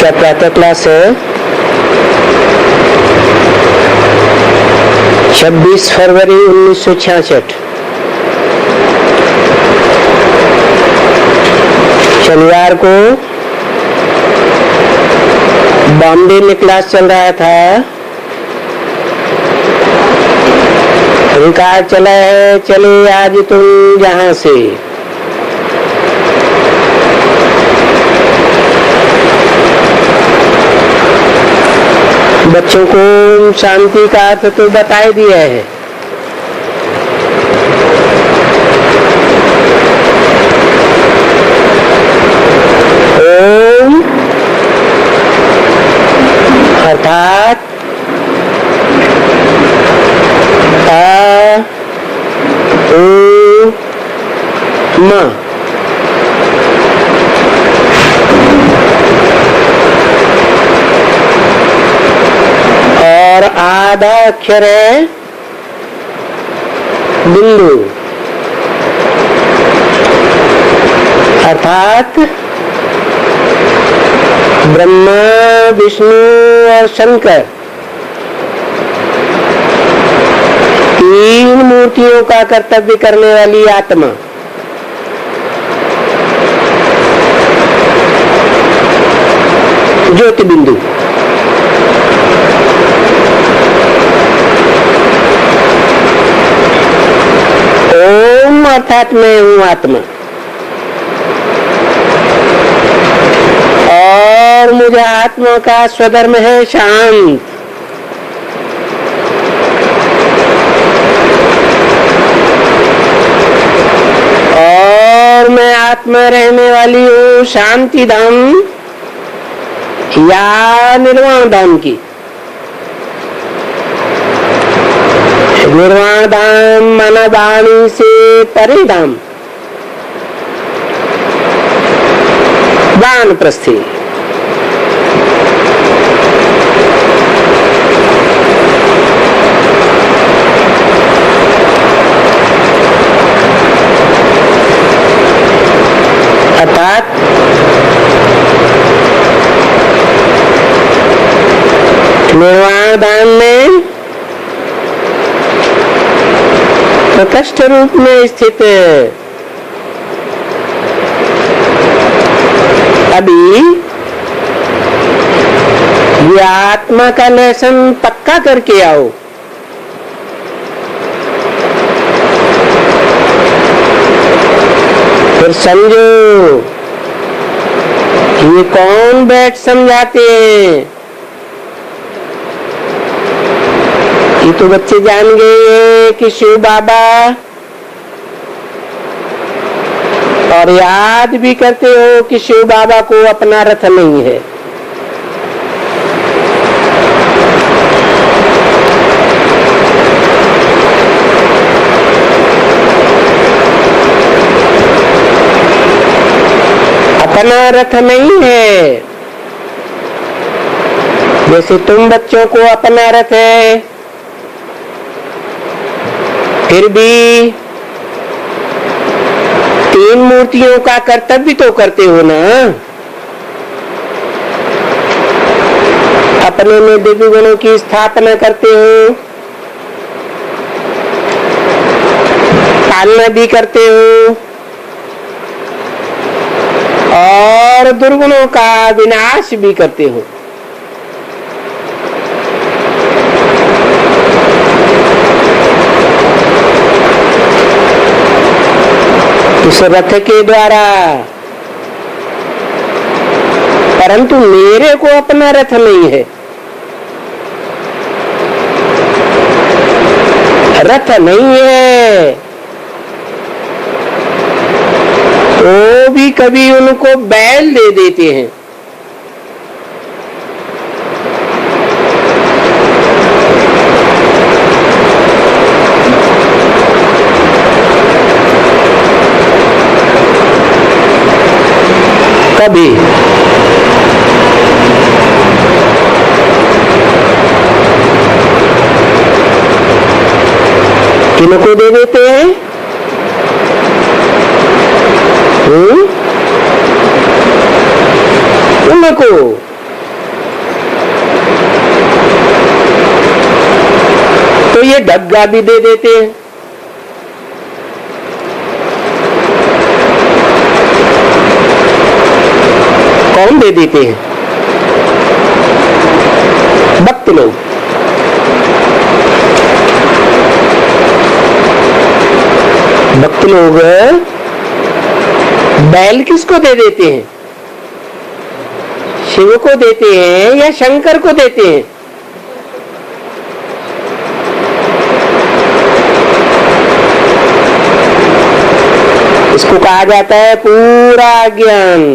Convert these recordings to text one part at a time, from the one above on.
क्या प्रातः क्लास है? 26 फरवरी 1966 शनिवार को बॉम्बे में क्लास चल रहा था। रिकॉर्ड चला है, चले आज तुम यहाँ से। बच्चों को शांति का अर्थ तो बता ही दिया है। ओम अर्थात अ उ म। और आधा अक्षर है बिंदु, अर्थात ब्रह्मा विष्णु और शंकर तीन मूर्तियों का कर्तव्य करने वाली आत्मा। ज्योति बिंदु। ओम अर्थात मैं हूं आत्मा, और मुझे आत्मा का स्वधर्म है शांत। और मैं आत्मा रहने वाली हूँ शांति धाम या निर्वाण धाम की। निर्वाण धाम माना वाणी से परे धाम, वानप्रस्थी। अर्थात निर्वाण धाम में प्रकृष्ट रूप में स्थित है। अभी ये आत्मा का लेसन पक्का करके आओ। फिर समझो ये कौन बैठ समझाते हैं। ये तो बच्चे जान गए कि शिव बाबा, और याद भी करते हो कि शिव बाबा को अपना रथ नहीं है। अपना रथ नहीं है। जैसे तुम बच्चों को अपना रथ है, फिर भी तीन मूर्तियों का कर्तव्य तो करते हो ना। अपने में दिव्य गुणों की स्थापना करते हो, पालना भी करते हो, और दुर्गुणों का विनाश भी करते हो। इस रथ के द्वारा। परंतु मेरे को अपना रथ नहीं है। रथ नहीं है तो भी कभी उनको बैल दे देते हैं। कभी किनको दे देते हैं? उनको ये डग्गा भी दे देते हैं। कौन दे देते हैं? भक्त लोग। भक्त लोग बैल किसको दे देते हैं? शिव को देते हैं या शंकर को देते हैं? इसको कहा जाता है पूरा ज्ञान।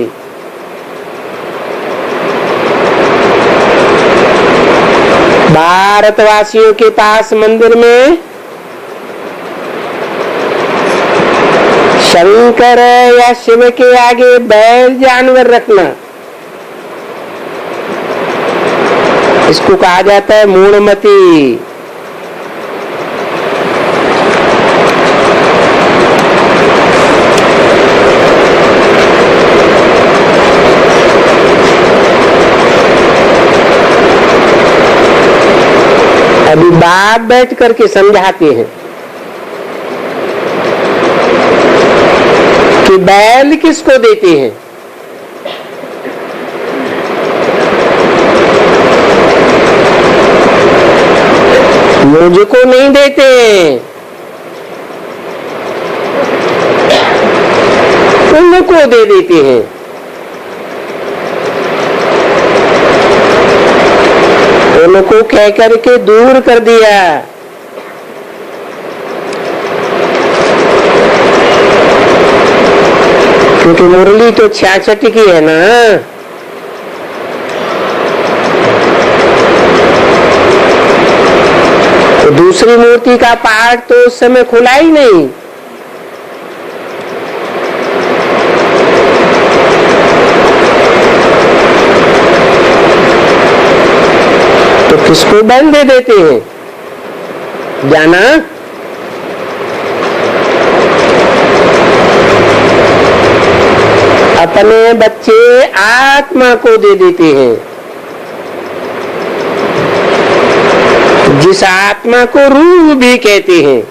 भारतवासियों के पास मंदिर में शंकर या शिव के आगे बैल जानवर रखना, इसको कहा जाता है मूढ़मति। अभी बाप बैठ करके समझाते हैं कि बैल किसको देते हैं। मुझको नहीं देते, उनको दे देते हैं। उनको कह करके दूर कर दिया। क्योंकि मुरली तो 66 की है ना, तो दूसरी मूर्ति का पाठ तो उस समय खुला ही नहीं। तो किसको बैल दे देते हैं? जाना? अपने बच्चे आत्मा को दे देते हैं, जिस आत्मा को रूह भी कहते हैं।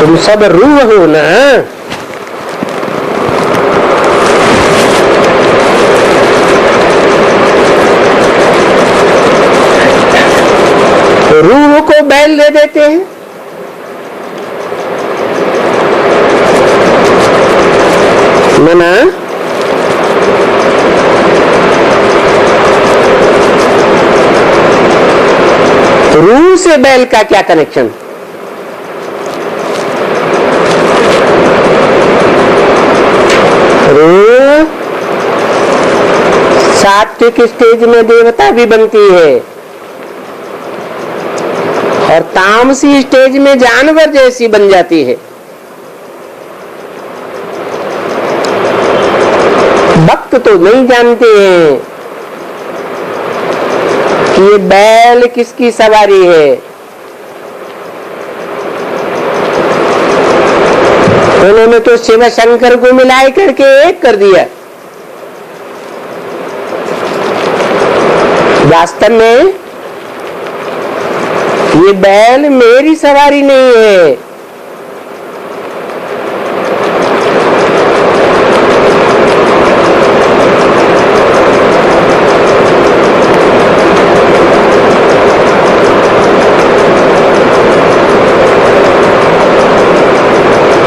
तुम सब रूह हो ना। रूह को बैल दे देते हैं। मना? रूह से बैल का क्या कनेक्शन? रूह सात्विक स्टेज में देवता भी बनती है और तामसी स्टेज में जानवर जैसी बन जाती है। भक्त तो नहीं जानते हैं कि ये बैल किसकी सवारी है। उन्होंने तो शिव शंकर को मिलाए करके एक कर दिया। वास्तव में ये बैल मेरी सवारी नहीं है।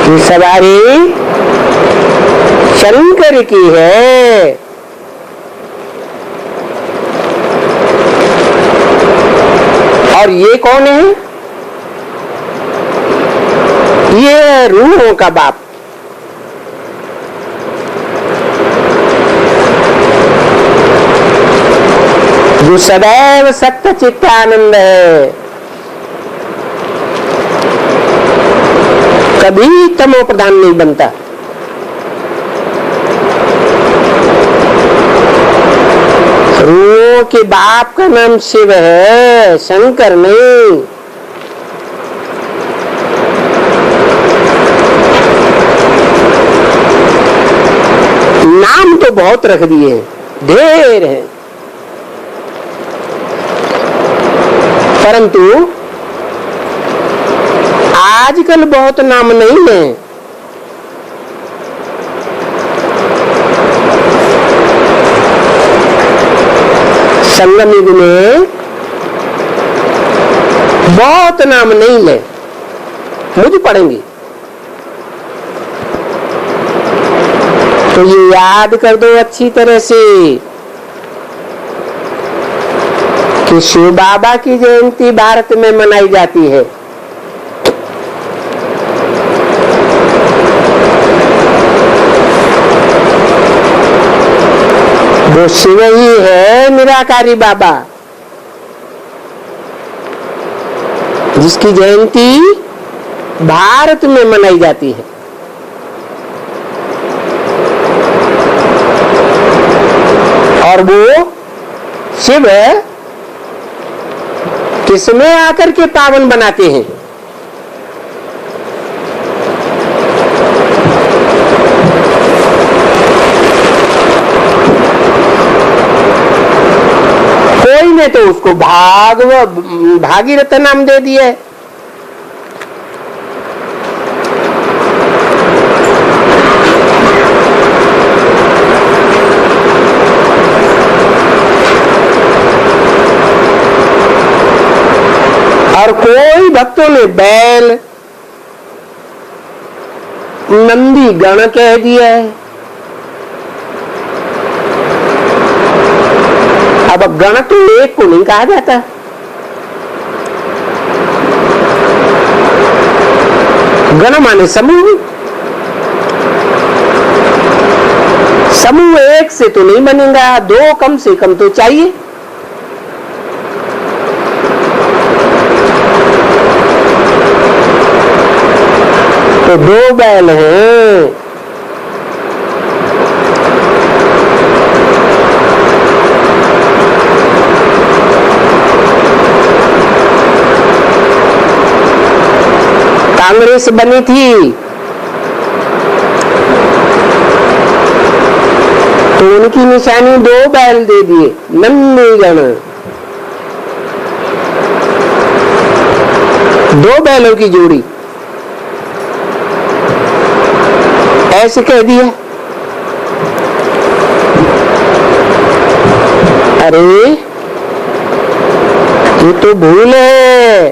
ये सवारी शंकर की है। और ये कौन है? ये रूहों का बाप। जो सदैव सत्य चित्त आनंद है, कभी तमो प्रधान नहीं बनता। रूहों के बाप का नाम शिव है, शंकर नहीं। नाम तो बहुत रख दिए, ढेर है। परंतु आजकल बहुत नाम नहीं है। संगम युग में बहुत नाम नहीं है, मुझे पढ़ेंगे तो ये याद कर दो अच्छी तरह से कि शिव बाबा की जयंती भारत में मनाई जाती है। वो शिव ही है, निराकारी बाबा, जिसकी जयंती भारत में मनाई जाती है। और वो शिव किसमें आकर के पावन बनाते हैं? कोई ने तो उसको भागीरथ नाम दे दिया है। और कोई भक्तों ने बैल नंदी गण कह दिया है। अब गण तो एक को नहीं कहा जाता, गण माने समूह। समूह एक से तो नहीं बनेगा, दो कम से कम तो चाहिए। तो दो बैल हैं, कांग्रेस बनी थी तो उनकी निशानी दो बैल दे दिए, नंदीगण। दो बैलों की जोड़ी ऐसे कह दिया। अरे ये तो भूल है,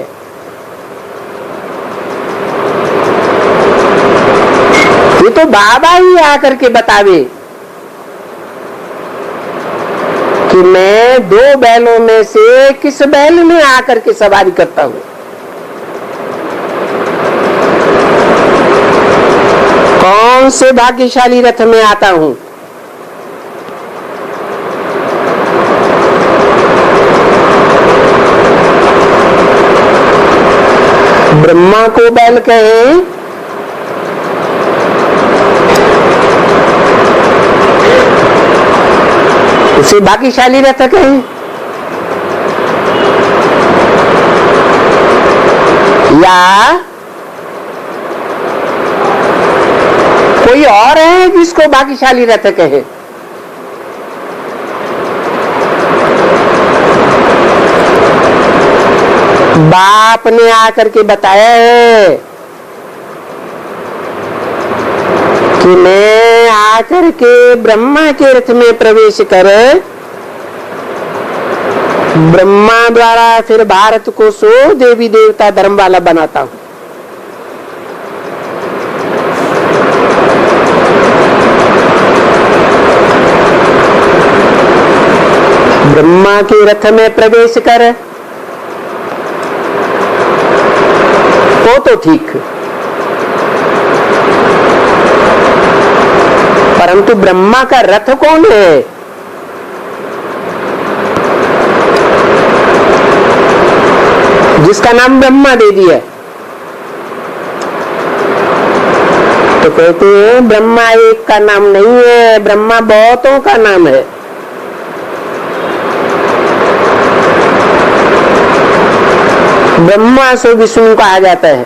ये तो बाबा ही आकर के बतावे कि मैं दो बैलों में से किस बैल में आकर के सवारी करता हूं। कौन से भाग्यशाली रथ में आता हूं। ब्रह्मा को बैल कहें, उसे भाग्यशाली रथ कहें, या कोई और है जिसको भाग्यशाली रथ कहे। बाप ने आकर के बताया है कि मैं आकर के ब्रह्मा के रथ में प्रवेश कर ब्रह्मा द्वारा फिर भारत को 100 देवी देवता धर्म वाला बनाता हूं। ब्रह्मा के रथ में प्रवेश कर तो ठीक, परंतु ब्रह्मा का रथ कौन है? जिसका नाम ब्रह्मा दे दिया। तो कहते हैं ब्रह्मा एक का नाम नहीं है, ब्रह्मा बहुतों का नाम है। ब्रह्मा से विष्णु कहा जाता है।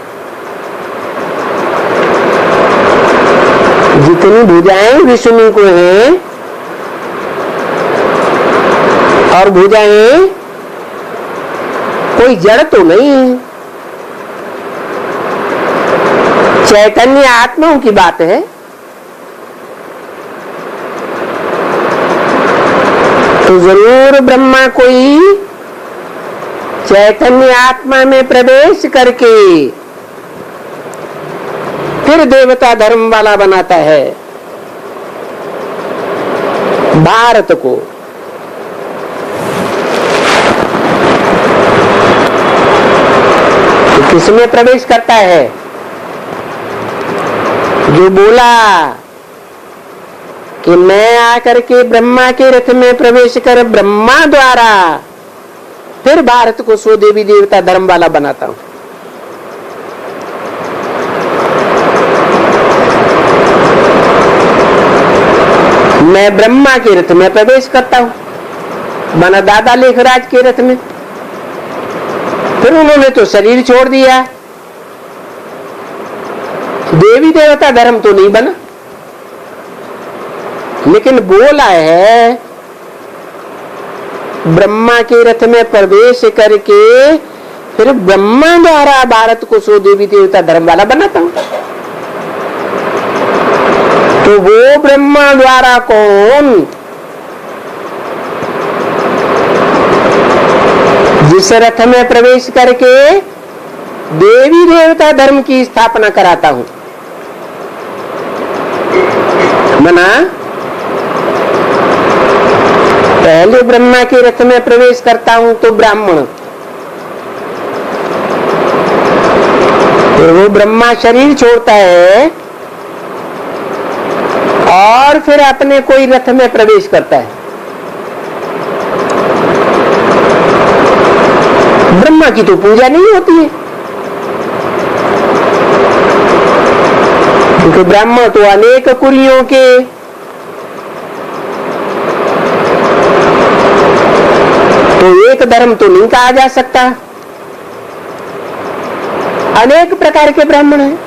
जितनी भुजाएं विष्णु को हैं और भुजाएं कोई जड़ तो नहीं है, चैतन्य आत्माओं की बात है। तो जरूर ब्रह्मा कोई चैतन्य आत्मा में प्रवेश करके फिर देवता धर्म वाला बनाता है भारत को। तो किसमें प्रवेश करता है? जो बोला कि मैं आकर के ब्रह्मा के रथ में प्रवेश कर ब्रह्मा द्वारा फिर भारत को सो देवी देवता धर्म वाला बनाता हूं। मैं ब्रह्मा के रथ में प्रवेश करता हूं, बना दादा लेखराज के रथ में। फिर उन्होंने तो शरीर छोड़ दिया, देवी देवता धर्म तो नहीं बना, लेकिन बोला है ब्रह्मा के रथ में प्रवेश करके फिर ब्रह्मा द्वारा भारत को सो देवी देवता धर्म वाला बनाता हूं। तो वो ब्रह्मा द्वारा कौन? जिस रथ में प्रवेश करके देवी देवता धर्म की स्थापना कराता हूं। मना पहले ब्रह्मा के रथ में प्रवेश करता हूं तो ब्राह्मण, फिर वो ब्रह्मा शरीर छोड़ता है और फिर अपने कोई रथ में प्रवेश करता है। ब्रह्मा की तो पूजा नहीं होती है, क्योंकि ब्राह्मण तो अनेक कुरियों के तो एक धर्म तो नहीं कहा जा सकता, अनेक प्रकार के ब्राह्मण हैं।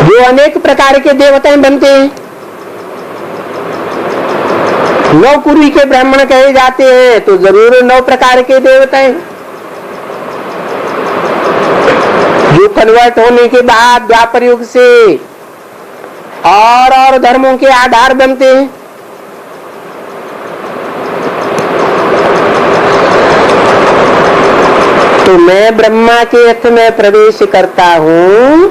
जो अनेक प्रकार के देवताएं बनते हैं, 9 कुरी के ब्राह्मण कहे जाते हैं, तो जरूर 9 प्रकार के देवताएं। जो कन्वर्ट होने के बाद द्वापर युग से और धर्मों के आधार बनते हैं। तो मैं ब्रह्मा के रथ में प्रवेश करता हूं,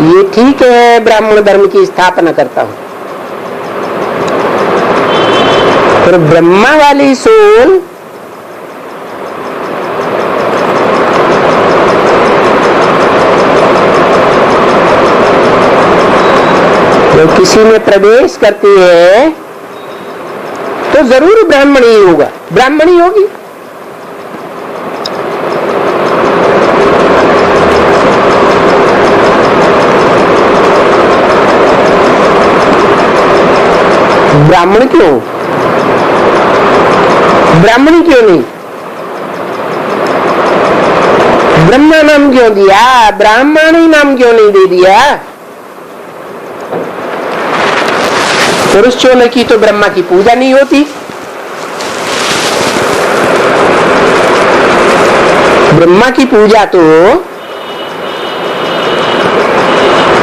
ये ठीक है, ब्राह्मण धर्म की स्थापना करता हूं। फिर ब्रह्मा वाली सोल तो किसी में प्रवेश करती है तो जरूर ब्राह्मण ही होगा, ब्राह्मणी होगी। ब्राह्मण क्यों? ब्राह्मणी क्यों नहीं? ब्रह्मा नाम क्यों दिया? ब्राह्मणी नाम क्यों नहीं दे दिया? पुरुष चोले की तो ब्रह्मा की पूजा नहीं होती। ब्रह्मा की पूजा तो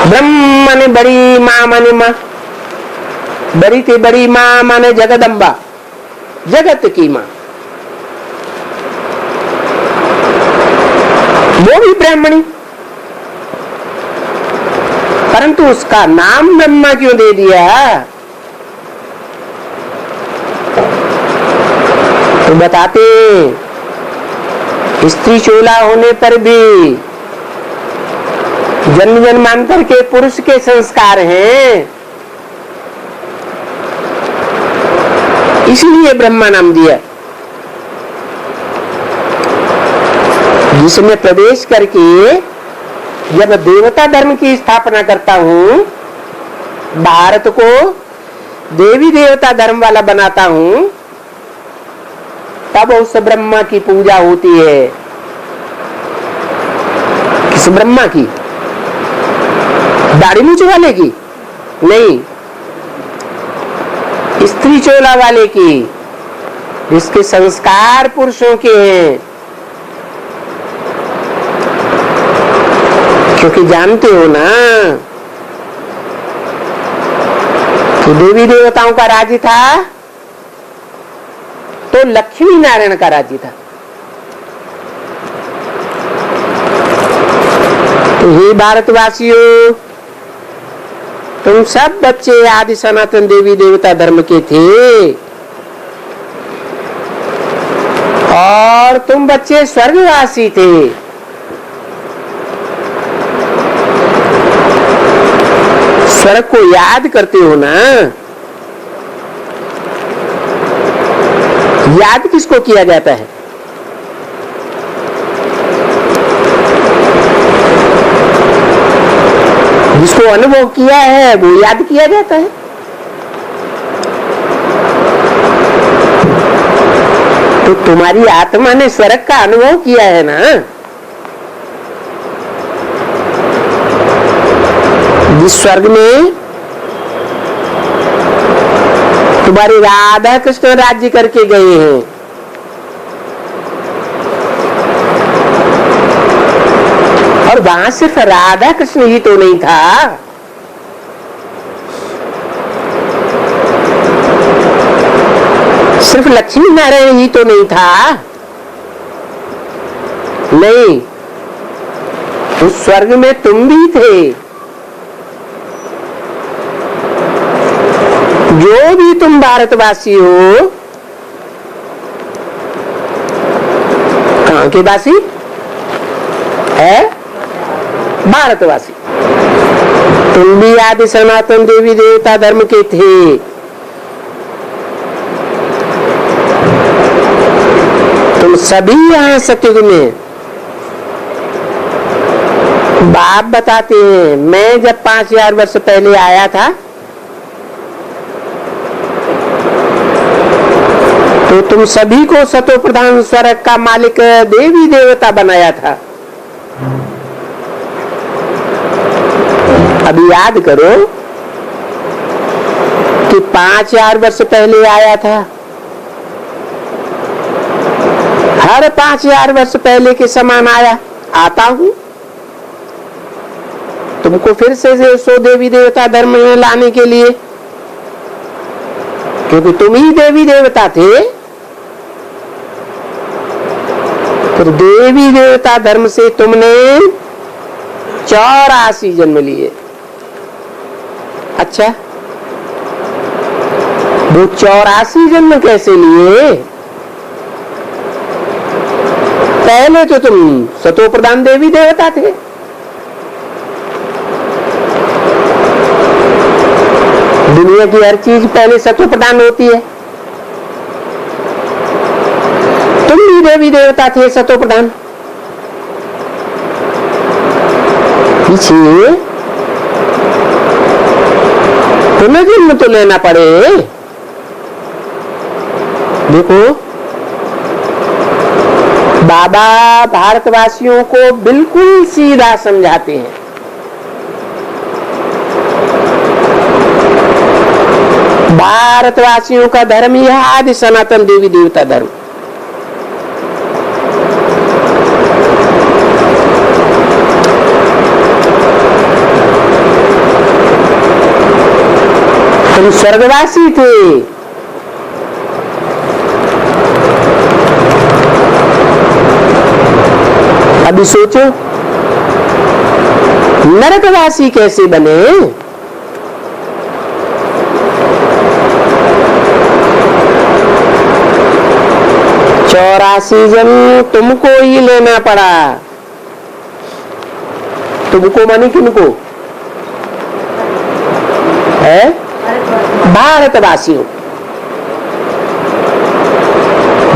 ब्रह्म माने बड़ी, मां माने मां, बड़ी थी बड़ी मां माने जगदम्बा, जगत की मां, वो भी ब्राह्मणी। परंतु उसका नाम ब्रह्मा क्यों दे दिया? तो बताते स्त्री चोला होने पर भी जन्म जन्मांतर के पुरुष के संस्कार हैं, इसलिए ब्रह्मा नाम दिया। जिसमें प्रवेश करके जब देवता धर्म की स्थापना करता हूं, भारत को देवी देवता धर्म वाला बनाता हूं, तब उस ब्रह्मा की पूजा होती है। किस ब्रह्मा की? दाढ़ी मूंछ वाले की नहीं, स्त्री चोला वाले की। इसके संस्कार पुरुषों के हैं, क्योंकि जानते हो ना कि देवी देवताओं का राज्य था तो लक्ष्मी नारायण का राज्य था। तो हे भारतवासियों, तुम सब बच्चे आदि सनातन देवी देवता धर्म के थे और तुम बच्चे स्वर्गवासी थे। स्वर्ग को याद करते हो ना? याद किसको किया जाता है? जिसको अनुभव किया है वो याद किया जाता है। तो तुम्हारी आत्मा ने स्वर्ग का अनुभव किया है ना? जिस स्वर्ग में तुम्हारे राधा कृष्ण राज्य करके गए हैं, और वहां सिर्फ राधा कृष्ण ही तो नहीं था, सिर्फ लक्ष्मी नारायण ही तो नहीं था। नहीं, उस स्वर्ग में तुम भी थे। जो भी तुम भारतवासी हो, कहां के वासी है? भारतवासी। तुम भी आदि सनातन देवी देवता धर्म के थे। तुम सभी यहाँ सतयुग में, बाप बताते हैं, मैं जब 5000 वर्ष पहले आया था तो तुम सभी को सतो प्रधान स्वर्ग का मालिक देवी देवता बनाया था। अभी याद करो कि 5000 वर्ष पहले आया था। हर 5000 वर्ष पहले के समान आता हूं तुमको फिर से सो देवी देवता धर्म में लाने के लिए, क्योंकि तुम ही देवी देवता थे। फिर देवी देवता धर्म से तुमने 84 जन्म लिए। अच्छा, वो 84 जन्म कैसे लिए? पहले तो तुम सतो प्रधान देवी देवता थे। दुनिया की हर चीज पहले सतो प्रधान होती है। तुम भी देवी देवता थे, सतो प्रधान। पीछे पुनर्जन्म तो लेना पड़े। देखो, बाबा भारतवासियों को बिल्कुल सीधा समझाते हैं। भारतवासियों का धर्म ही है आदि सनातन देवी देवता धर्म। तुम स्वर्गवासी थे, अभी सोचो नरकवासी कैसे बने? चौरासी जन्म तुमको ही लेना पड़ा। तुमको मानी किनको है? भारतवासियों,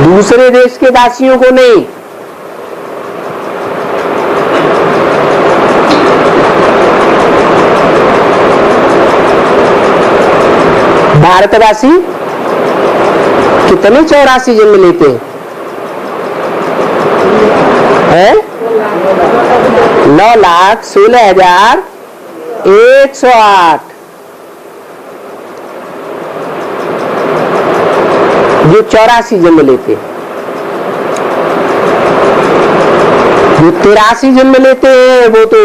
दूसरे देश के वासियों को नहीं। भारतवासी कितने 84 जन्म लेते हैं? 9,16,108। जो 84 जन्म लेते, जो 83 जन्म लेते हैं वो तो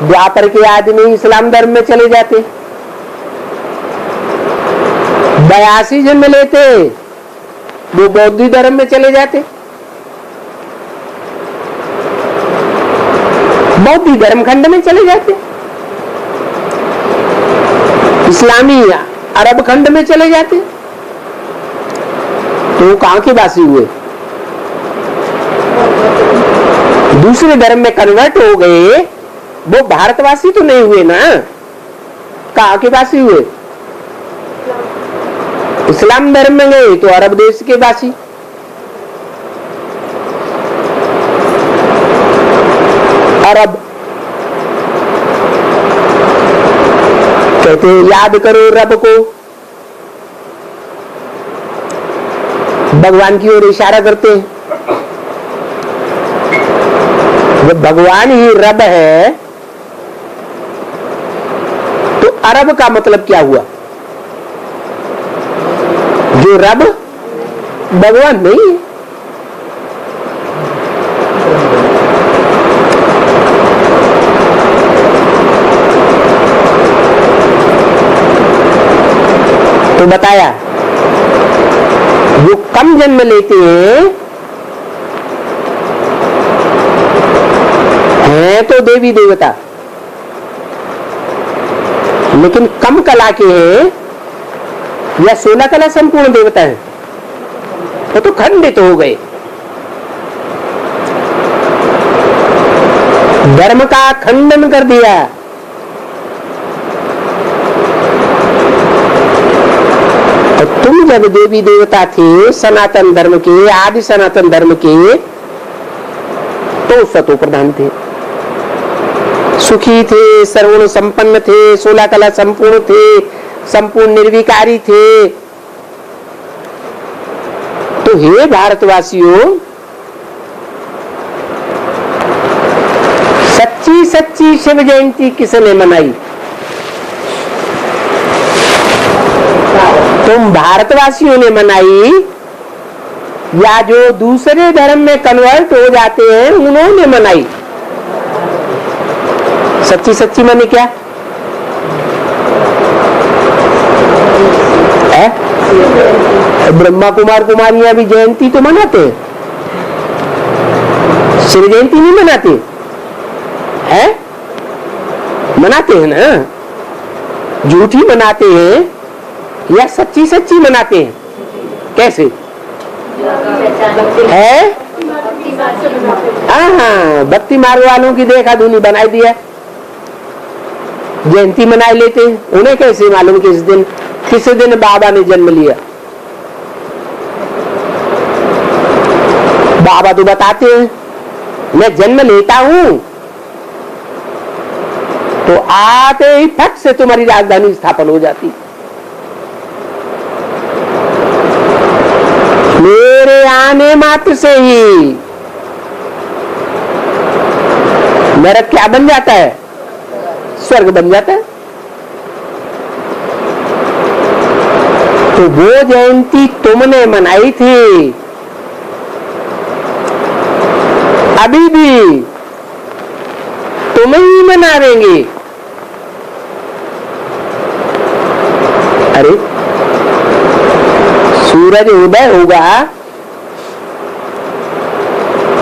द्वापर के आदमी इस्लाम धर्म में चले जाते। 82 जन्म लेते वो बौद्ध धर्म में चले जाते। बौद्ध धर्म खंड में चले जाते, इस्लामी अरब खंड में चले जाते। तो कहां के वासी हुए? दूसरे धर्म में कन्वर्ट हो गए, वो भारतवासी तो नहीं हुए ना। कहां के वासी हुए? इस्लाम धर्म में गए तो अरब देश के वासी। अरब कहते याद करो रब को, भगवान की ओर इशारा करते हैं। जब भगवान ही रब है तो अरब का मतलब क्या हुआ? जो रब भगवान नहीं है। तो बताया जो कम जन्म लेते हैं तो देवी देवता, लेकिन कम कला के हैं या 16 कला संपूर्ण देवता है, वो तो खंडित हो गए। धर्म का खंडन कर दिया। और तुम जब देवी देवता थे सनातन धर्म के, आदि सनातन धर्म के, तो सतो प्रधान थे, सुखी थे, सर्वगुण संपन्न थे, 16 कला संपूर्ण थे, संपूर्ण निर्विकारी थे। तो हे भारतवासियों, सच्ची सच्ची शिव जयंती किसने मनाई? तुम भारतवासियों ने मनाई या जो दूसरे धर्म में कन्वर्ट हो जाते हैं उन्होंने मनाई? सच्ची सच्ची माने क्या है? ब्रह्मा कुमार कुमारियां भी जयंती तो मनाते हैं, शिव जयंती नहीं मनाते हैं? मनाते हैं ना। झूठी मनाते हैं या सच्ची सच्ची मनाते हैं? कैसे है? हाँ, भक्ति मार्ग वालों की देखा धुनी बनाई दिया, जयंती मनाए लेते हैं। उन्हें कैसे मालूम किस दिन बाबा ने जन्म लिया? बाबा तो बताते हैं मैं जन्म लेता हूं तो आते ही फट से तुम्हारी राजधानी स्थापन हो जाती। मेरे आने मात्र से ही नरक क्या बन जाता है? स्वर्ग बन जाता है। तो वो जयंती तुमने मनाई थी, अभी भी तुम ही मना देंगे। अरे सूरज उदय होगा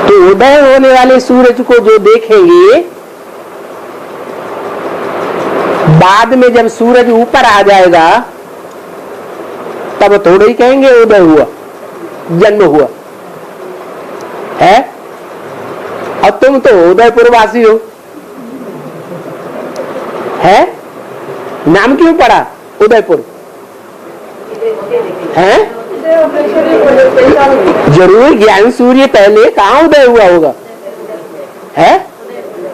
तो उदय होने वाले सूरज को जो देखेंगे, बाद में जब सूरज ऊपर आ जाएगा तब थोड़े ही कहेंगे उदय हुआ, जन्म हुआ है। और तुम तो उदयपुर वासी हो, है? नाम क्यों पड़ा उदयपुर? है? जरूर ज्ञान सूर्य पहले कहां उदय हुआ होगा? है?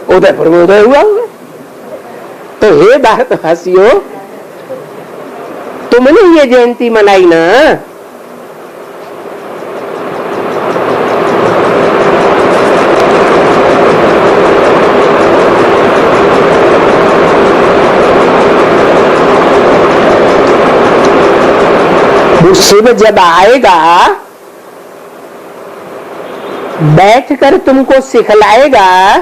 उदयपुर में उदय हुआ होगा। तो हे भारतवासियों, तुमने ये जयंती मनाई ना, वो शिव जब आएगा बैठकर तुमको सिखलाएगा,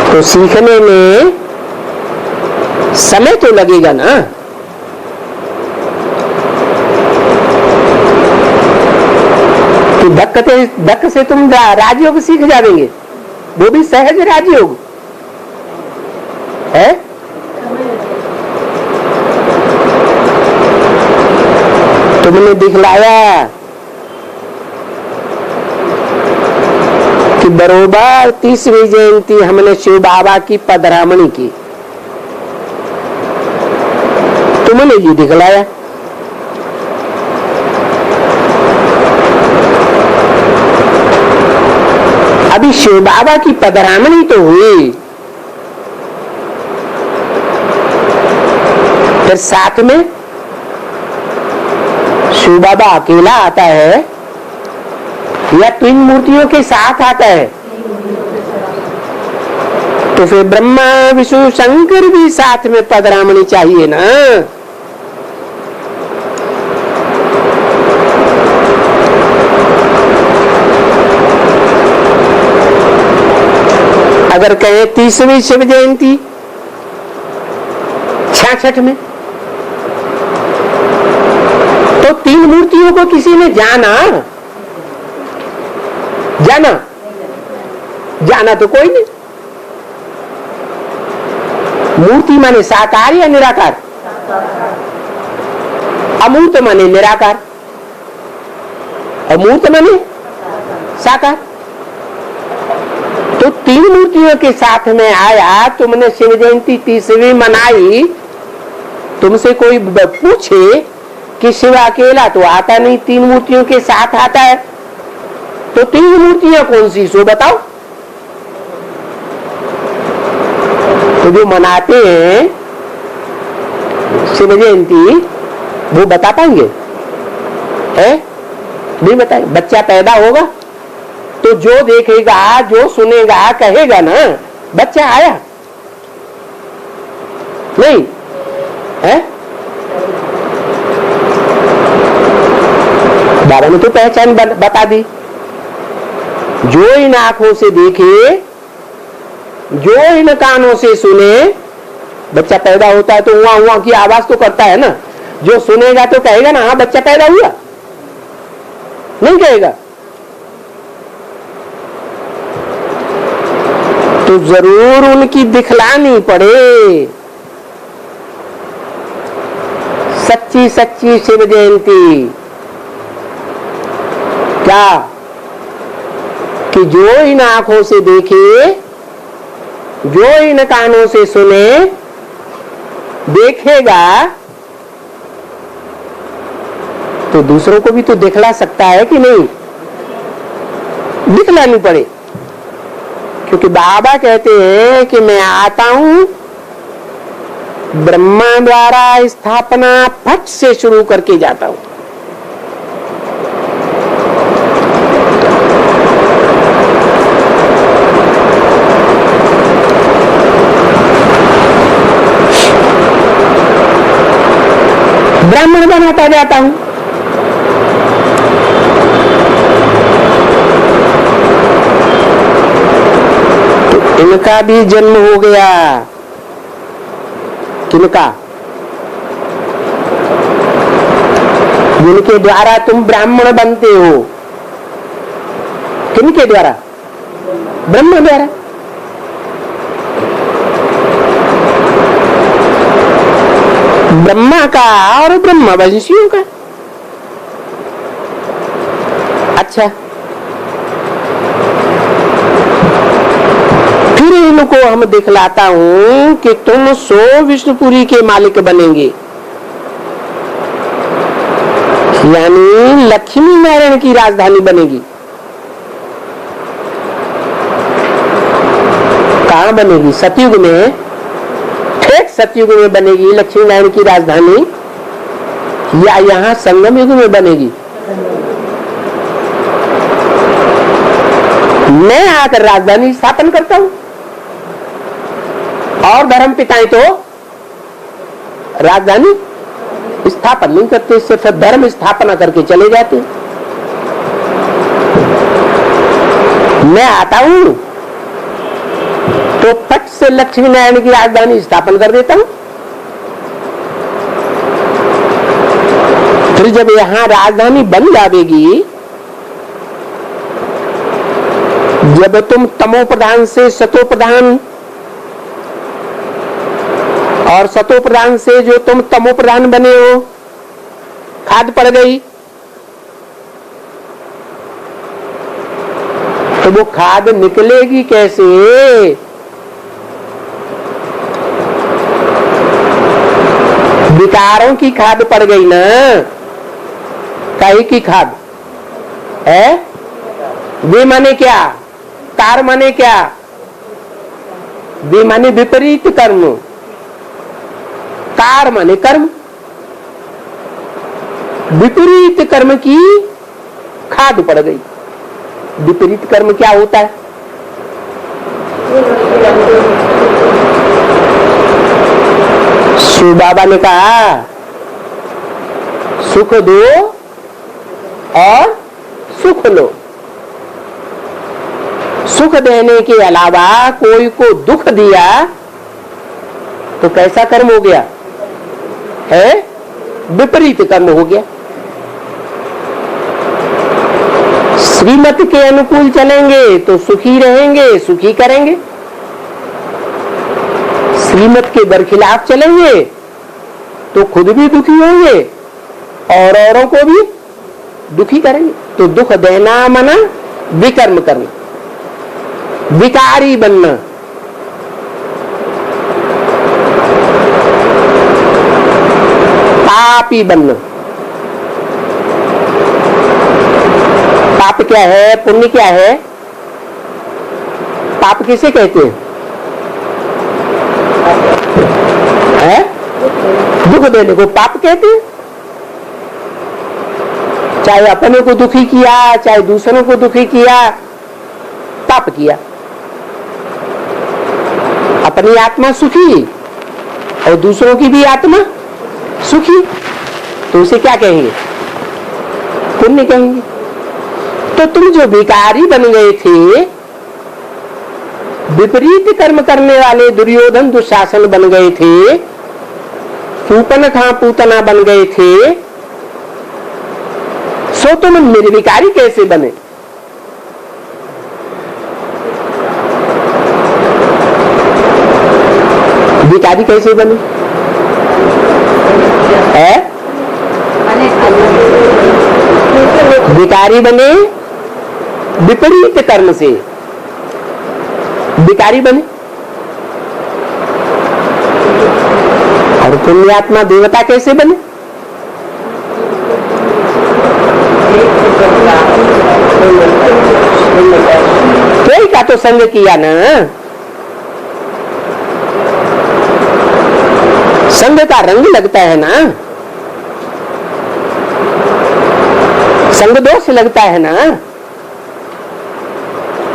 तो सीखने में समय तो लगेगा ना। कि धक्क से तुम राजयोग सीख जाएंगे, वो भी सहज राजयोग है। तुमने दिखलाया कि बरोबर 30वीं जयंती हमने शिव बाबा की पधरामणी की, तुमने ये दिखलाया। अभी शिव बाबा की पधरामणी तो हुई, फिर साथ में शिव बाबा अकेला आता है या 3 मूर्तियों के साथ आता है? तो फिर ब्रह्मा विष्णु शंकर भी साथ में पधरामणी चाहिए ना। अगर कहें 30वीं शिव जयंती 66 में, तो 3 मूर्तियों को किसी ने जाना तो कोई नहीं। मूर्ति माने साकार या निराकार? अमूर्त माने निराकार, अमूर्त माने साकार। तो 3 मूर्तियों के साथ में आया, तुमने शिव जयंती 30वीं मनाई, तुमसे कोई पूछे कि शिव अकेला तो आता नहीं, 3 मूर्तियों के साथ आता है, तो 3 मूर्तियां कौन सी सो बताओ। तो जो मनाते हैं शिव जयंती वो बता पाएंगे? नहीं बताएंगे। बच्चा पैदा होगा तो जो देखेगा, जो सुनेगा, कहेगा ना बच्चा आया, नहीं है? बाबा ने तो पहचान बता दी। जो इन आंखों से देखे, जो इन कानों से सुने, बच्चा पैदा होता है तो हुआ हुआ की आवाज तो करता है ना। जो सुनेगा तो कहेगा ना हाँ बच्चा पैदा हुआ, नहीं कहेगा? तो जरूर उनकी दिखलानी पड़े सच्ची सच्ची शिव जयंती। क्या कि जो इन आंखों से देखे, जो इन कानों से सुने, देखेगा तो दूसरों को भी तो दिखला सकता है कि नहीं? दिखलानी पड़े। क्योंकि बाबा कहते हैं कि मैं आता हूं ब्रह्मा द्वारा स्थापना फट से शुरू करके जाता हूं। ब्राह्मण बनाता जाता हूं। तो इनका भी जन्म हो गया। किनका? जिनके द्वारा तुम ब्राह्मण बनते हो। किनके द्वारा? ब्रह्मा द्वारा। ब्रह्मा का और ब्रह्मा वंशियों का। अच्छा, फिर इनको हम दिखलाता हूं कि तुम 100 विष्णुपुरी के मालिक बनेंगे, यानी लक्ष्मी नारायण की राजधानी बनेगी। कहां बनेगी? सतयुग में, ठीक सतयुग में बनेगी लक्ष्मी नारायण की राजधानी, या यहां संगम युग में बनेगी? मैं आकर राजधानी स्थापन करता हूं और धर्म पिताएं तो राजधानी स्थापन नहीं करते, सिर्फ धर्म स्थापना करके चले जाते। मैं आता हूं तो फट से लक्ष्मी नारायण की राजधानी स्थापन कर देता हूं। फिर जब यहां राजधानी बन जाएगी, जब तुम तमो प्रधान से सतो प्रधान और सतो प्रधान से जो तुम तमो प्रधान बने हो, खाद पड़ गई, तो वो खाद निकलेगी कैसे? विकारों की खाद पड़ गई ना, काहे की खाद है? वे माने क्या? कार माने क्या? वे माने विपरीत कर्म, कार माने कर्म। विपरीत कर्म की खाद पड़ गई। विपरीत कर्म क्या होता है? शिव बाबा ने कहा सुख दो और सुख लो। सुख देने के अलावा कोई को दुख दिया तो कैसा कर्म हो गया है? विपरीत कर्म हो गया। श्रीमत के अनुकूल चलेंगे तो सुखी रहेंगे, सुखी करेंगे। श्रीमत के बरखिलाफ चलेंगे तो खुद भी दुखी होंगे और औरों को भी दुखी करेंगे। तो दुख देना मना विकर्म करना, विकारी बनना। पापी बनना। पाप क्या है? पुण्य क्या है? पाप किसे कहते हैं? दुख देने को पाप कहते हैं। चाहे अपने को दुखी किया, चाहे दूसरों को दुखी किया, पाप किया। अपनी आत्मा सुखी और दूसरों की भी आत्मा सुखी, तो उसे क्या कहेंगे? पुण्य कहेंगे। तो तुम जो विकारी बन गए थे, विपरीत कर्म करने वाले दुर्योधन दुशासन बन गए थे, सूर्पनखा पूतना बन गए थे, सो तुम निर्विकारी कैसे बने? विकारी कैसे बने? है? विकारी बने विपरीत कर्म से, विकारी बने। और पुण्यात्मा देवता कैसे बने? कोई का तो संग किया ना। संग का रंग लगता है ना, संग दोष लगता है ना,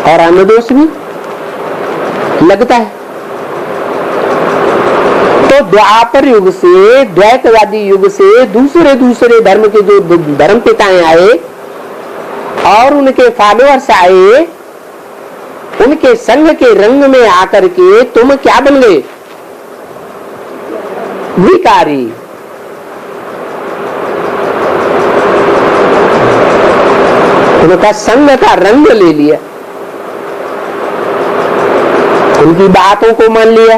और अन्य दोष भी लगता है। तो द्वापर युग से, द्वैतवादी युग से दूसरे दूसरे धर्म के जो धर्म पिताएं आए और उनके फॉलोअर्स आए, उनके संग के रंग में आकर के तुम क्या बन गए? विकारी। उनका संग का रंग ले लिया, उनकी बातों को मान लिया,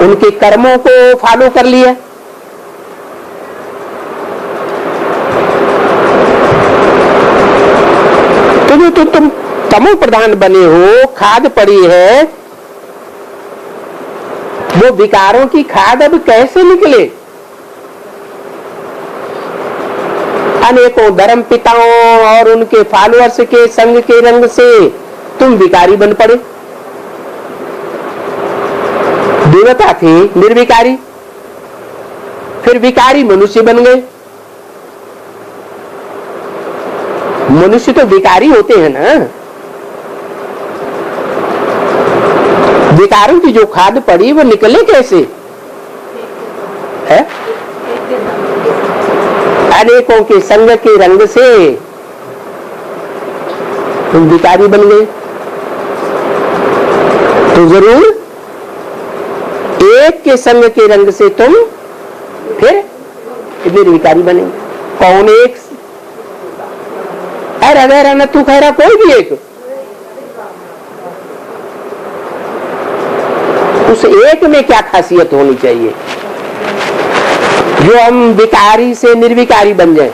उनके कर्मों को फॉलो कर लिया। तो तुम तमो प्रधान बने हो, खाद पड़ी है, वो विकारों की खाद अब कैसे निकले? अनेकों धर्म पिताओं और उनके फॉलोअर्स के संग के रंग से तुम विकारी बन पड़े। देवता थे निर्विकारी, फिर विकारी मनुष्य बन गए। मनुष्य तो विकारी होते हैं ना। विकारों की जो खाद पड़ी वो निकले कैसे है? अनेकों के संग के रंग से तुम विकारी बन गए, तो जरूर एक के संग के रंग से तुम फिर निर्विकारी बनेंगे। कौन एक? अरे वगैरह न तू खैरा कोई भी एक, उस एक में क्या खासियत होनी चाहिए जो हम विकारी से निर्विकारी बन जाएं?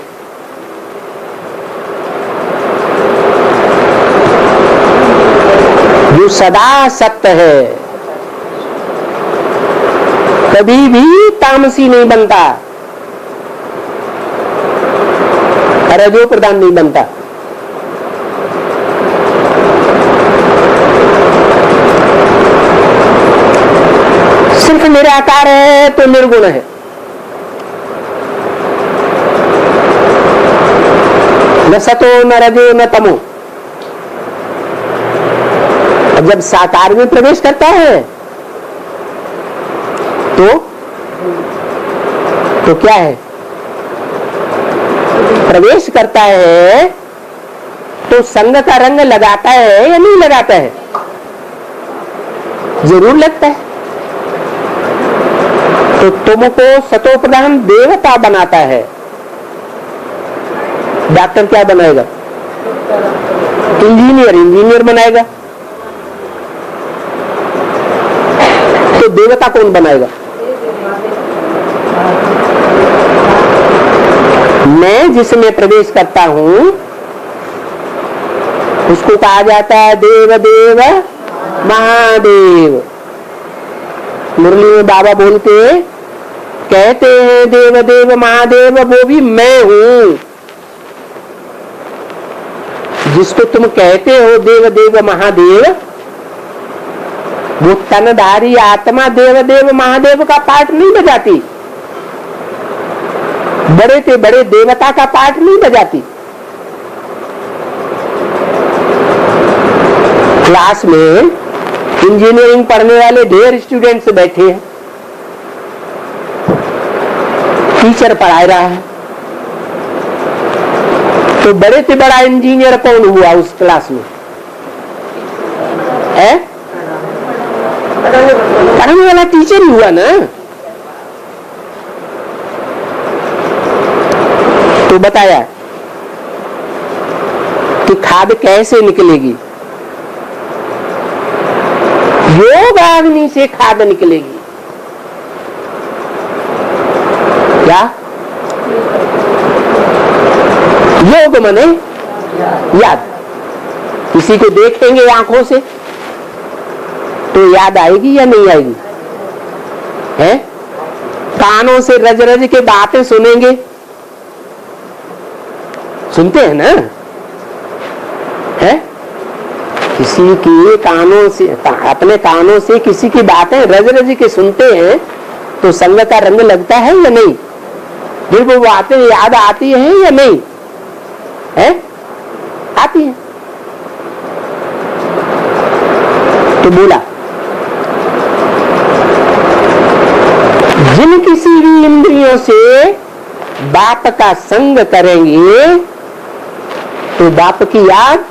जो सदा सत्य है, कभी भी तामसी नहीं बनता, रजो प्रधान नहीं बनता। सिर्फ निराकार है तो निर्गुण है। न सतो न रजो न तमो। अब जब साकार में प्रवेश करता है तो क्या है? प्रवेश करता है तो संग का रंग लगाता है या नहीं लगाता है? जरूर लगता है। तो तुमको सतो प्रधान देवता बनाता है। डॉक्टर क्या बनाएगा? इंजीनियर बनाएगा। तो देवता कौन बनाएगा? मैं जिसमें प्रवेश करता हूं उसको कहा जाता है देव देव महादेव। मुरली में बाबा बोलते कहते हैं देव देव महादेव, वो भी मैं हूं। जिसको तुम कहते हो देव देव महादेव, वो तनधारी आत्मा देव देव महादेव का पाठ नहीं बजाती, बड़े से बड़े देवता का पाठ नहीं बजाती। क्लास में इंजीनियरिंग पढ़ने वाले ढेर स्टूडेंट्स बैठे हैं, टीचर पढ़ा रहा है, तो बड़े से बड़ा इंजीनियर कौन हुआ उस क्लास में? है पढ़ाने वाला टीचर ही हुआ ना। तो बताया कि खाद कैसे निकलेगी? योगाग्नि से खाद निकलेगी। क्या? योग माने याद। किसी को देखेंगे आंखों से तो याद आएगी या नहीं आएगी? है? कानों से रज रज के बातें सुनेंगे, सुनते हैं ना? है? किसी की कानों से, अपने कानों से किसी की बातें रज रज के सुनते हैं तो संग का रंग लगता है या नहीं? फिर वो बातें याद आती हैं या नहीं? है? आती है। तो बोला जिन किसी भी इंद्रियों से बाप का संग करेंगे तो बाप की याद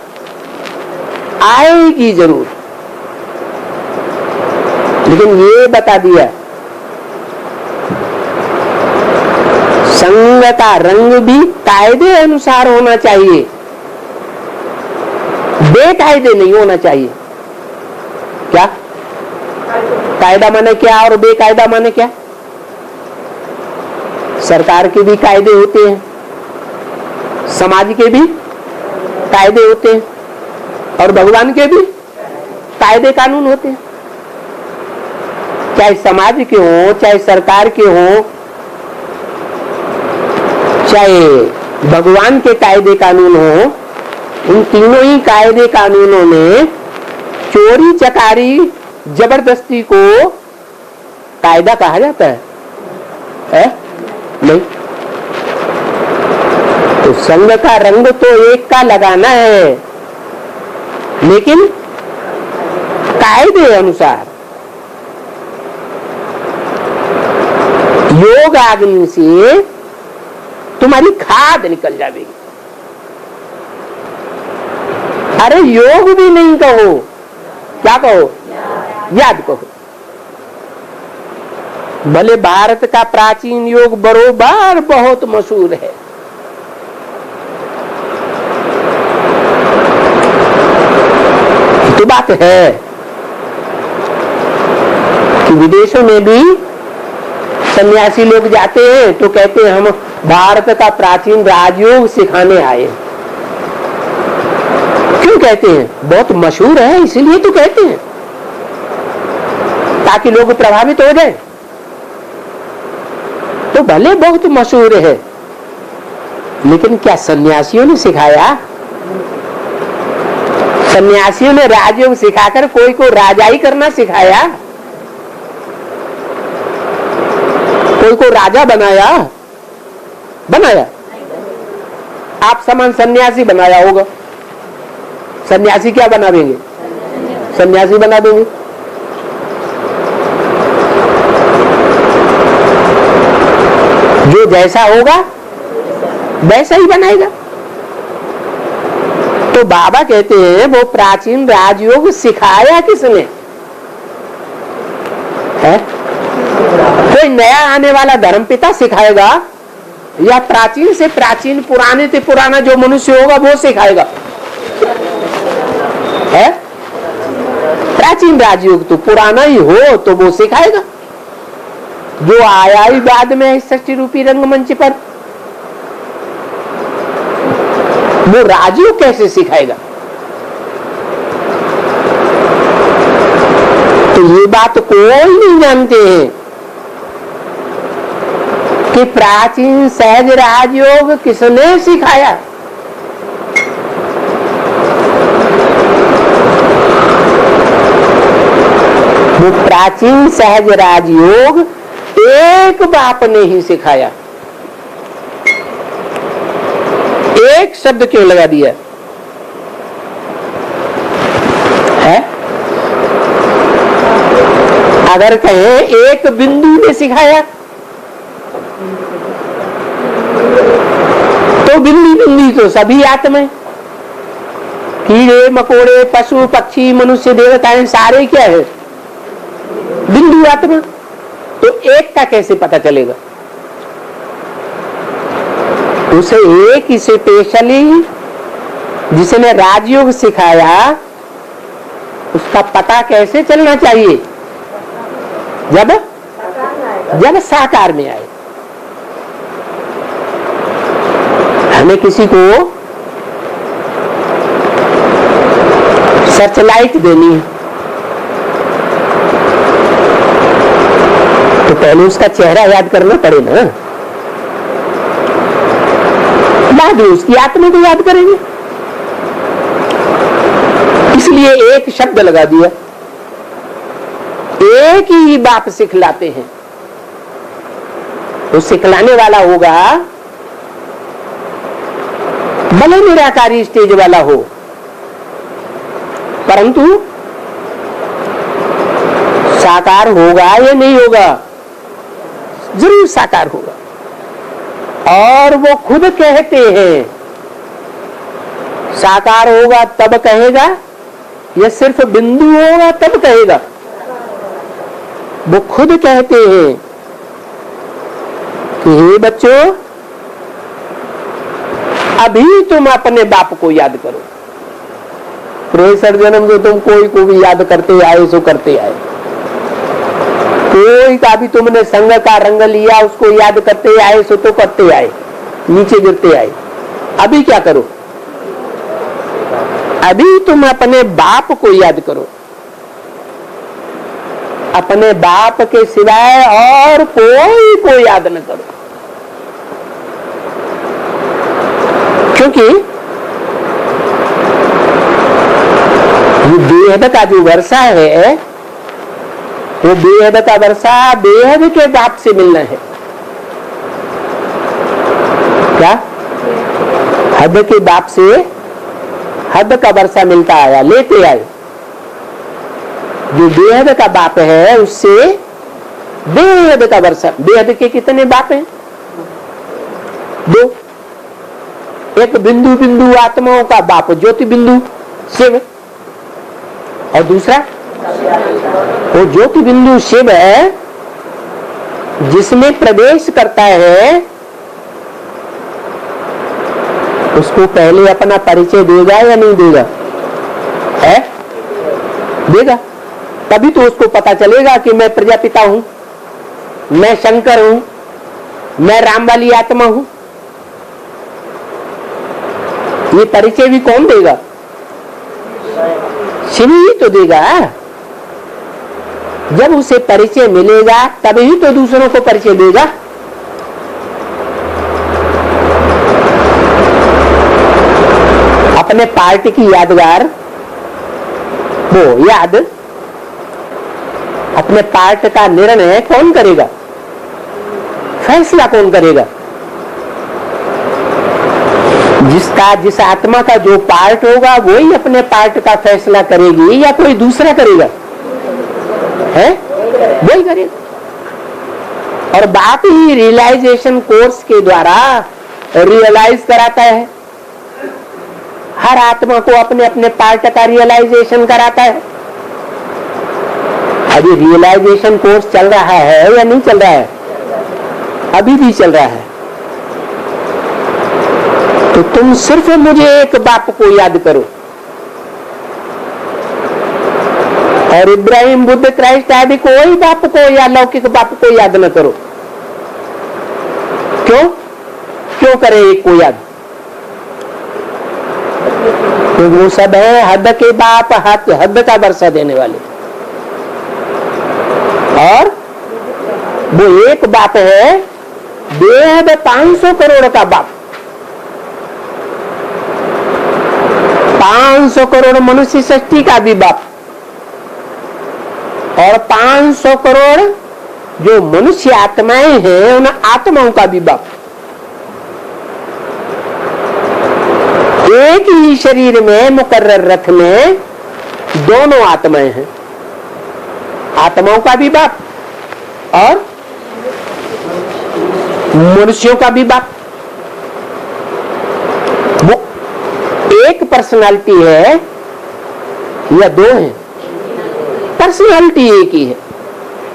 आएगी जरूर। लेकिन ये बता दिया संग का रंग भी कायदे अनुसार होना चाहिए, बेकायदे नहीं होना चाहिए। क्या कायदा माने क्या और बेकायदा माने क्या? सरकार के भी कायदे होते हैं, समाज के भी कायदे होते हैं और भगवान के भी कायदे कानून होते हैं। चाहे समाज के हो, चाहे सरकार के हो, चाहे भगवान के कायदे कानून हो, उन तीनों ही कायदे कानूनों में चोरी चकारी जबरदस्ती को कायदा कहा जाता है? नहीं। तो संग का रंग तो एक का लगाना है, लेकिन कायदे अनुसार योग अग्नि से तुम्हारी खाद निकल जाएगी। अरे योग भी नहीं कहो, क्या कहो? याद कहो। भले भारत का प्राचीन योग बरोबर बहुत मशहूर है, तो बात है कि विदेशों में भी सन्यासी लोग जाते हैं तो कहते हैं हम भारत का प्राचीन राजयोग सिखाने आए। क्यों कहते हैं? बहुत मशहूर है इसीलिए तो कहते हैं, ताकि लोग प्रभावित हो जाए। तो भले बहुत मशहूर है, लेकिन क्या सन्यासियों ने सिखाया? सन्यासियों ने राजयोग सिखाकर कोई को राजाई करना सिखाया? कोई को राजा बनाया? बनाया? आप समान सन्यासी बनाया होगा। सन्यासी क्या बना देंगे? सन्यासी बना देंगे। जो जैसा होगा वैसा ही बनाएगा। तो बाबा कहते हैं वो प्राचीन राजयोग सिखाया किसने है? कोई नया आने वाला धर्मपिता सिखाएगा या प्राचीन से प्राचीन पुराने से पुराना जो मनुष्य होगा वो सिखाएगा? है प्राचीन राजयोग तो पुराना ही हो तो वो सिखाएगा। जो आया ही बाद में सृष्टि रूपी रंगमंच पर, वो राजयोग कैसे सिखाएगा? तो ये बात कोई नहीं जानते हैं कि प्राचीन सहज राजयोग किसने सिखाया। वो प्राचीन सहज राजयोग एक बाप ने ही सिखाया। एक शब्द क्यों लगा दिया है? अगर कहें एक बिंदु ने सिखाया तो बिंदी बिंदी तो सभी आत्मा, कीड़े मकोड़े पशु पक्षी मनुष्य देवताएं सारे क्या है? बिंदु आत्मा। तो एक का कैसे पता चलेगा? उसे एक ही स्पेशली जिसने राजयोग सिखाया उसका पता कैसे चलना चाहिए? जब साकार में आए। हमें किसी को सर्च लाइट देनी है तो पहले उसका चेहरा याद करना पड़े ना, बाद में उसकी आत्मा को याद करेंगे। इसलिए एक शब्द लगा दिया। एक ही बाप सिखलाते हैं। तो सिखलाने वाला होगा भले निराकारी स्टेज वाला हो, परंतु साकार होगा या नहीं होगा? जरूर साकार होगा। और वो खुद कहते हैं साकार होगा तब कहेगा या सिर्फ बिंदु होगा तब कहेगा? वो खुद कहते हैं कि हे बच्चों, अभी तुम अपने बाप को याद करो। प्रेसर जन्म जो तुम कोई को भी याद करते आए सो करते आए। कोई का भी तुमने संग का रंग लिया उसको याद करते आए सो तो करते आए, नीचे गिरते आए। अभी क्या करो? अभी तुम अपने बाप को याद करो। अपने बाप के सिवाय और कोई को याद न करो, क्योंकि ये बेहद का जो वर्षा है वो बेहद का वर्षा बेहद के बाप से मिलना है। क्या? हद के बाप से हद का वर्षा मिलता आया, लेते आए। जो बेहद का बाप है उससे बेहद का वर्षा। बेहद के कितने बाप हैं? 2। एक बिंदु बिंदु आत्माओं का बाप ज्योति बिंदु शिव, और दूसरा वो ज्योति बिंदु शिव है जिसमें प्रवेश करता है, उसको पहले अपना परिचय देगा या नहीं देगा? है देगा, तभी तो उसको पता चलेगा कि मैं प्रजापिता हूं, मैं शंकर हूं, मैं राम वाली आत्मा हूं। ये परिचय भी कौन देगा? शिव ही तो देगा। जब उसे परिचय मिलेगा तभी तो दूसरों को परिचय देगा। अपने पार्टी की यादगार वो याद, अपने पार्ट का निर्णय कौन करेगा? फैसला कौन करेगा? जिस आत्मा का जो पार्ट होगा वही अपने पार्ट का फैसला करेगी या कोई दूसरा करेगा? है वही करेगा। और बाप ही रियलाइजेशन कोर्स के द्वारा रियलाइज कराता है, हर आत्मा को अपने अपने पार्ट का रियलाइजेशन कराता है। अभी रियलाइजेशन कोर्स चल रहा है या नहीं चल रहा है? अभी भी चल रहा है। तो तुम सिर्फ मुझे एक बाप को याद करो, और इब्राहिम, बुद्ध, क्राइस्ट आदि कोई बाप को या लौकिक बाप को याद न करो। क्यों करे एक को याद? क्योंकि वो सब है हद के बाप, हद का वर्षा देने वाले। और वो एक बाप है बेहद 500 करोड़ का बाप। 500 करोड़ मनुष्य सृष्टि का भी बाप, और 500 करोड़ जो मनुष्य आत्माएं हैं उन आत्माओं का भी बाप। एक ही शरीर में मुकर्रर रथ में दोनों आत्माएं हैं, आत्माओं का भी बाप और मनुष्यों का भी बाप। वो एक पर्सनालिटी है या दो है? पर्सनालिटी एक ही है।